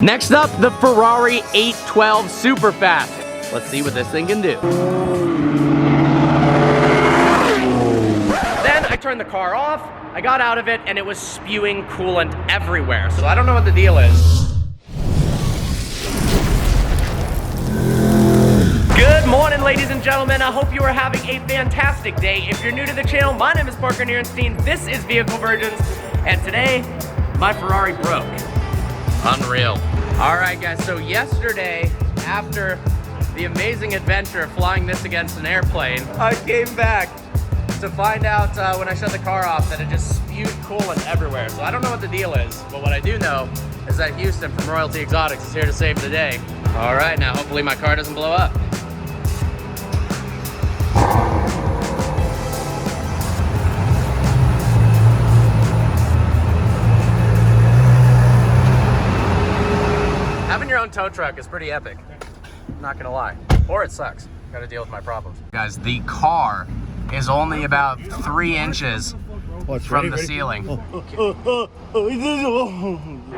Next up, the Ferrari 812 Superfast. Let's see what this thing can do. Then I turned the car off, I got out of it, and it was spewing coolant everywhere. So I don't know what the deal is. Good morning, ladies and gentlemen. I hope you are having a fantastic day. If you're new to the channel, my name is Parker Nierenstein. This is Vehicle Virgins, and today, my Ferrari broke. Unreal. All right, guys, so yesterday, after the amazing adventure of flying this against an airplane, I came back to find out when I shut the car off that it just spewed coolant everywhere. So I don't know what the deal is, but what I do know is that Houston from Royalty Exotics is here to save the day. All right, now hopefully my car doesn't blow up. Having your own tow truck is pretty epic, not gonna lie. Or it sucks, gotta deal with my problems. Guys, the car is only about 3 inches from the ceiling.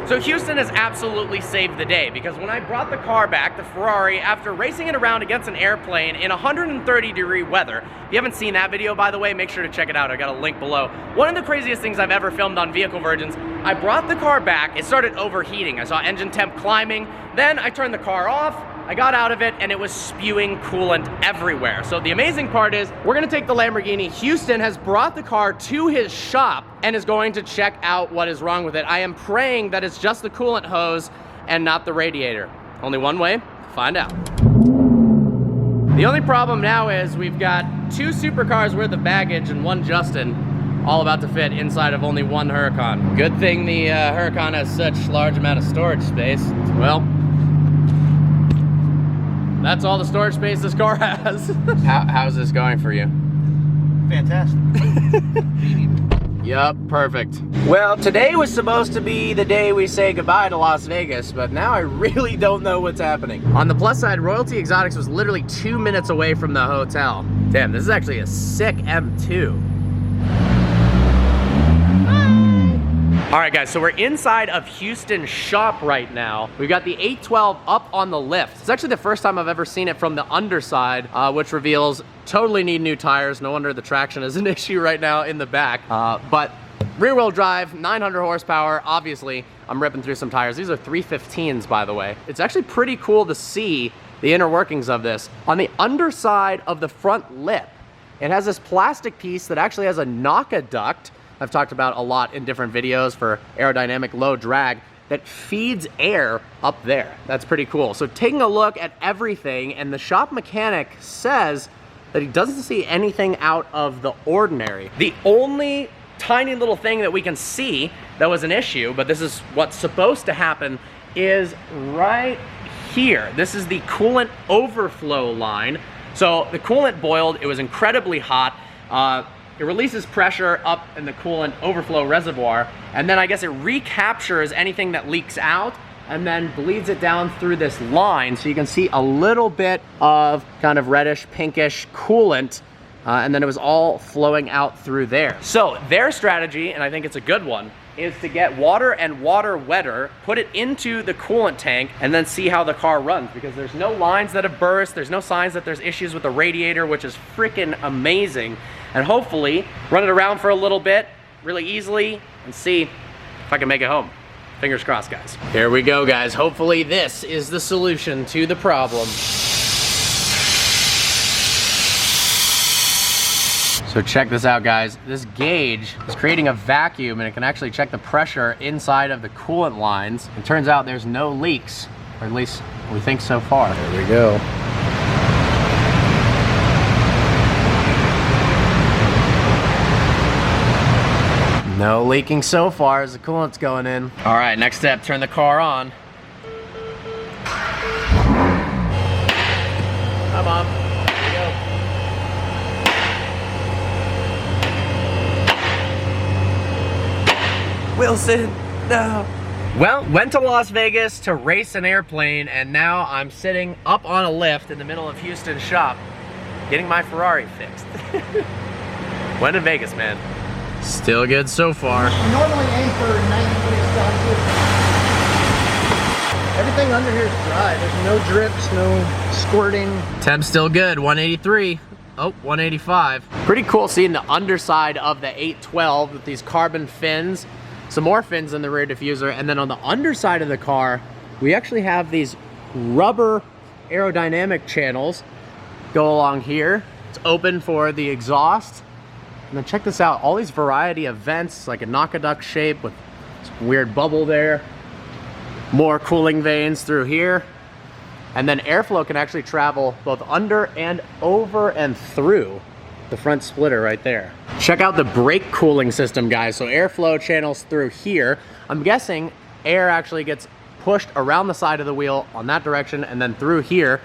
So Houston has absolutely saved the day, because when I brought the car back, the Ferrari, after racing it around against an airplane in 130-degree weather, if you haven't seen that video, by the way, make sure to check it out. I got a link below. One of the craziest things I've ever filmed on Vehicle Virgins, I brought the car back, it started overheating. I saw engine temp climbing, then I turned the car off, I got out of it, and it was spewing coolant everywhere. So the amazing part is, we're gonna take the Lamborghini. Houston has brought the car to his shop and is going to check out what is wrong with it. I am praying that it's just the coolant hose and not the radiator. Only one way to find out. The only problem now is we've got 2 supercars worth of baggage and 1 Justin, all about to fit inside of only 1 Huracan. Good thing the Huracan has such large amount of storage space. Well, that's all the storage space this car has. How's this going for you? Fantastic. Yup, perfect. Well, today was supposed to be the day we say goodbye to Las Vegas, but now I really don't know what's happening. On the plus side, Royalty Exotics was literally 2 minutes away from the hotel. Damn, this is actually a sick M2. All right, guys, so we're inside of Houston's shop right now. We've got the 812 up on the lift. It's actually the first time I've ever seen it from the underside, which reveals totally need new tires. No wonder the traction is an issue right now in the back. But rear wheel drive, 900 horsepower. Obviously, I'm ripping through some tires. These are 315s, by the way. It's actually pretty cool to see the inner workings of this. On the underside of the front lip, it has this plastic piece that actually has a NOCA duct I've talked about a lot in different videos for aerodynamic low drag that feeds air up there. That's pretty cool. So taking a look at everything, and the shop mechanic says that he doesn't see anything out of the ordinary. The only tiny little thing that we can see that was an issue, but this is what's supposed to happen, is right here. This is the coolant overflow line. So the coolant boiled, it was incredibly hot. It releases pressure up in the coolant overflow reservoir, and then I guess it recaptures anything that leaks out and then bleeds it down through this line, so you can see a little bit of kind of reddish, pinkish coolant, and then it was all flowing out through there. So their strategy, and I think it's a good one, is to get water and water wetter, put it into the coolant tank, and then see how the car runs, because there's no lines that have burst, there's no signs that there's issues with the radiator, which is freaking amazing. And hopefully run it around for a little bit really easily and see if I can make it home. Fingers crossed, guys. Here we go, guys. Hopefully this is the solution to the problem. So check this out, guys. This gauge is creating a vacuum, and it can actually check the pressure inside of the coolant lines. It turns out there's no leaks, or at least we think so far. There we go. No leaking so far as the coolant's going in. All right, next step, turn the car on. Come on, here we go. Wilson, no. Well, went to Las Vegas to race an airplane, and now I'm sitting up on a lift in the middle of Houston's shop, getting my Ferrari fixed. Went to Vegas, man. Still good so far. Normally aim for 90 degrees Celsius. everything under here is dry. There's no drips, no squirting. Temp's still good, 183. Oh, 185. Pretty cool seeing the underside of the 812 with these carbon fins, some more fins in the rear diffuser, and then on the underside of the car, we actually have these rubber aerodynamic channels go along here. It's open for the exhaust. And then check this out, all these variety of vents, like a knock-a-duck shape with some weird bubble there. More cooling veins through here. And then airflow can actually travel both under and over and through the front splitter right there. Check out the brake cooling system, guys. So airflow channels through here. I'm guessing air actually gets pushed around the side of the wheel on that direction and then through here.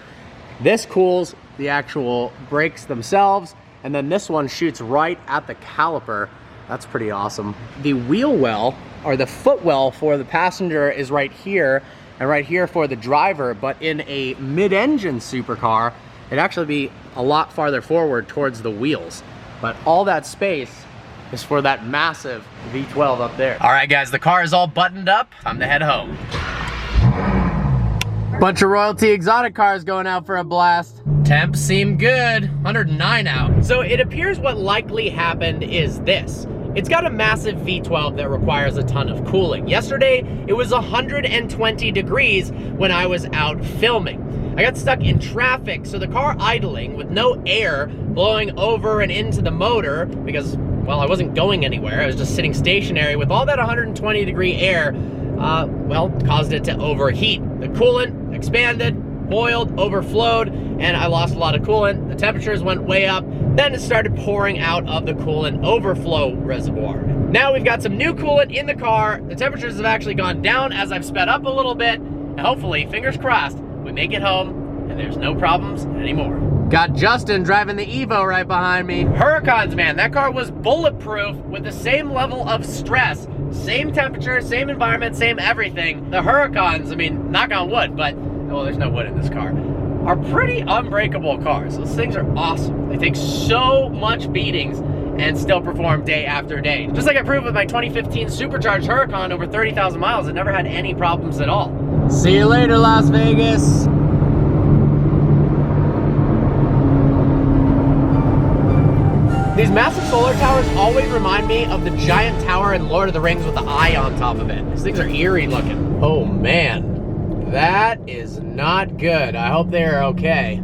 This cools the actual brakes themselves, and then this one shoots right at the caliper. That's pretty awesome. The wheel well, or the footwell for the passenger is right here, and right here for the driver, but in a mid-engine supercar, it'd actually be a lot farther forward towards the wheels. But all that space is for that massive V12 up there. All right, guys, the car is all buttoned up. Time to head home. Bunch of royalty exotic cars going out for a blast. Temps seem good, 109 out. So it appears what likely happened is this. It's got a massive V12 that requires a ton of cooling. Yesterday, it was 120 degrees when I was out filming. I got stuck in traffic, so the car idling with no air blowing over and into the motor because, well, I wasn't going anywhere. I was just sitting stationary with all that 120 degree air, well, caused it to overheat. The coolant expanded, boiled, overflowed, and I lost a lot of coolant. The temperatures went way up. Then it started pouring out of the coolant overflow reservoir. Now we've got some new coolant in the car. The temperatures have actually gone down as I've sped up a little bit. And hopefully, fingers crossed, we make it home and there's no problems anymore. Got Justin driving the Evo right behind me. Huracans, man, that car was bulletproof with the same level of stress. Same temperature, same environment, same everything. The Huracans, I mean, knock on wood, but, well, there's no wood in this car, are pretty unbreakable cars. Those things are awesome. They take so much beatings and still perform day after day. Just like I proved with my 2015 supercharged Huracan over 30,000 miles, it never had any problems at all. See you later, Las Vegas. These massive solar towers always remind me of the giant tower in Lord of the Rings with the eye on top of it. These things are eerie looking. Oh man, that is not good. I hope they're okay.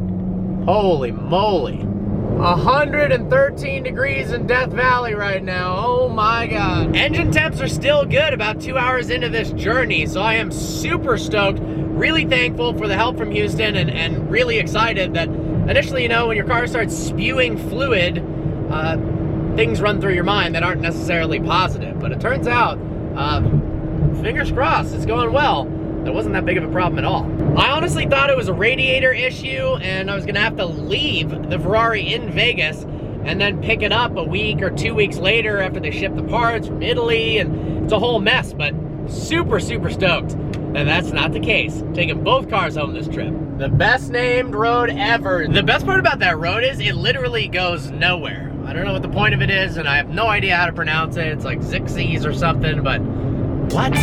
Holy moly. 113 degrees in Death Valley right now. Oh my God. Engine temps are still good about 2 hours into this journey, so I am super stoked, really thankful for the help from Houston, and really excited that initially, you know, when your car starts spewing fluid, things run through your mind that aren't necessarily positive. But it turns out, fingers crossed, it's going well. It wasn't that big of a problem at all. I honestly thought it was a radiator issue and I was gonna have to leave the Ferrari in Vegas and then pick it up a week or 2 weeks later after they ship the parts from Italy, and it's a whole mess, but super, super stoked. And that's not the case. Taking both cars home this trip. The best named road ever. The best part about that road is it literally goes nowhere. I don't know what the point of it is, and I have no idea how to pronounce it. It's like Zixies or something, but what?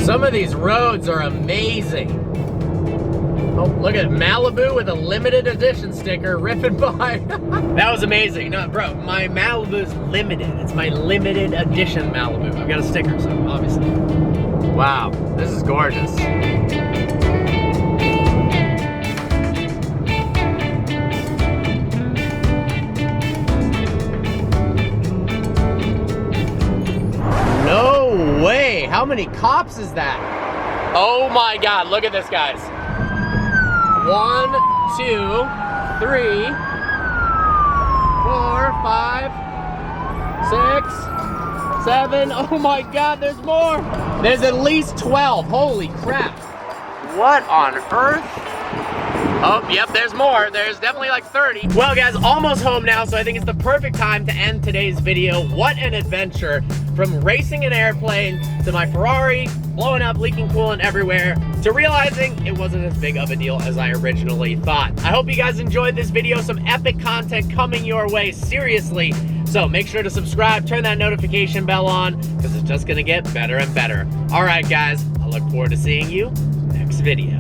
Some of these roads are amazing. Oh, look at Malibu with a limited edition sticker ripping by. That was amazing. No, bro, my Malibu's limited. It's my limited edition Malibu. I've got a sticker, so obviously. Wow, this is gorgeous. No way! How many cops is that? Oh my God, look at this, guys. 1, 2, 3, 4, 5, 6, 7. Oh my God, there's more. There's at least 12. Holy crap. What on earth? Oh, yep, there's more. There's definitely like 30. Well, guys, almost home now, so I think it's the perfect time to end today's video. What an adventure From racing an airplane to my Ferrari blowing up, leaking coolant everywhere, to realizing it wasn't as big of a deal as I originally thought. I hope you guys enjoyed this video. Some epic content coming your way, seriously. So make sure to subscribe, turn that notification bell on, because it's just gonna get better and better. All right, guys, I look forward to seeing you next video.